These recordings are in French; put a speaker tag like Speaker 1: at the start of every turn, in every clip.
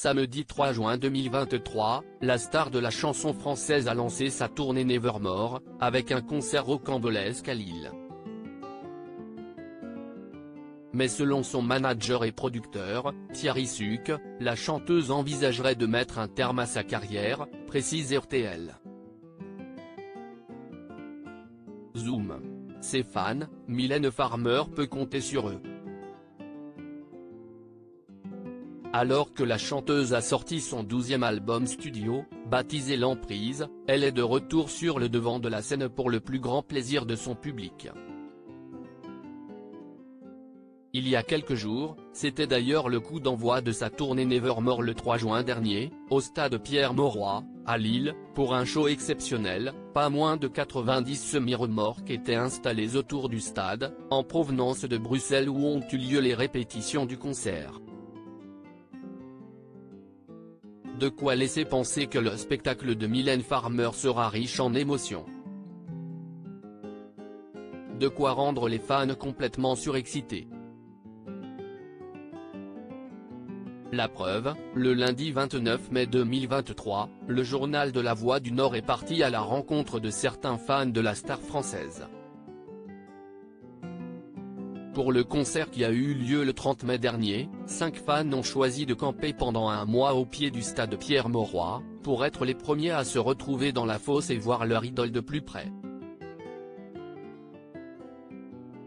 Speaker 1: Samedi 3 juin 2023, la star de la chanson française a lancé sa tournée Nevermore, avec un concert rocambolesque à Lille. Mais selon son manager et producteur, Thierry Suc, la chanteuse envisagerait de mettre un terme à sa carrière, précise RTL. Zoom. Ses fans, Mylène Farmer peut compter sur eux. Alors que la chanteuse a sorti son 12e album studio, baptisé L'Emprise, elle est de retour sur le devant de la scène pour le plus grand plaisir de son public. Il y a quelques jours, c'était d'ailleurs le coup d'envoi de sa tournée Nevermore le 3 juin dernier, au stade Pierre-Mauroy, à Lille, pour un show exceptionnel. Pas moins de 90 semi-remorques étaient installés autour du stade, en provenance de Bruxelles où ont eu lieu les répétitions du concert. De quoi laisser penser que le spectacle de Mylène Farmer sera riche en émotions. De quoi rendre les fans complètement surexcités. La preuve, le lundi 29 mai 2023, le journal de La Voix du Nord est parti à la rencontre de certains fans de la star française. Pour le concert qui a eu lieu le 30 mai dernier, 5 fans ont choisi de camper pendant un mois au pied du stade Pierre-Mauroy, pour être les premiers à se retrouver dans la fosse et voir leur idole de plus près.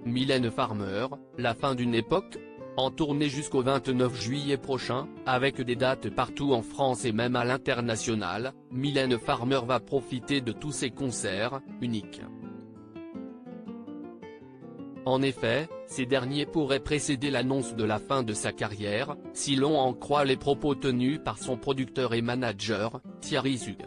Speaker 1: Mylène Farmer, la fin d'une époque ? En tournée jusqu'au 29 juillet prochain, avec des dates partout en France et même à l'international, Mylène Farmer va profiter de tous ces concerts, uniques. En effet, ces derniers pourraient précéder l'annonce de la fin de sa carrière, si l'on en croit les propos tenus par son producteur et manager, Thierry Suc.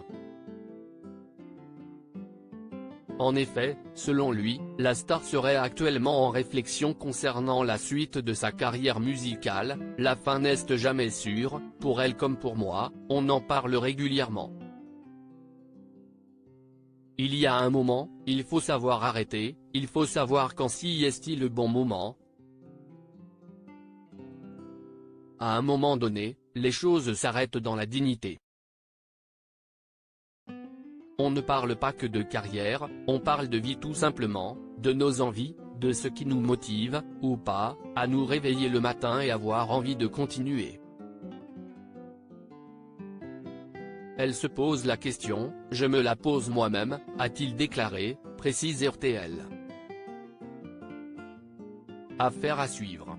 Speaker 1: En effet, selon lui, la star serait actuellement en réflexion concernant la suite de sa carrière musicale. La fin n'est jamais sûre, pour elle comme pour moi, on en parle régulièrement. Il y a un moment, il faut savoir arrêter, il faut savoir quand si est-il le bon moment. À un moment donné, les choses s'arrêtent dans la dignité. On ne parle pas que de carrière, on parle de vie tout simplement, de nos envies, de ce qui nous motive, ou pas, à nous réveiller le matin et avoir envie de continuer. Elle se pose la question, je me la pose moi-même, a-t-il déclaré, précise RTL. Affaire à suivre.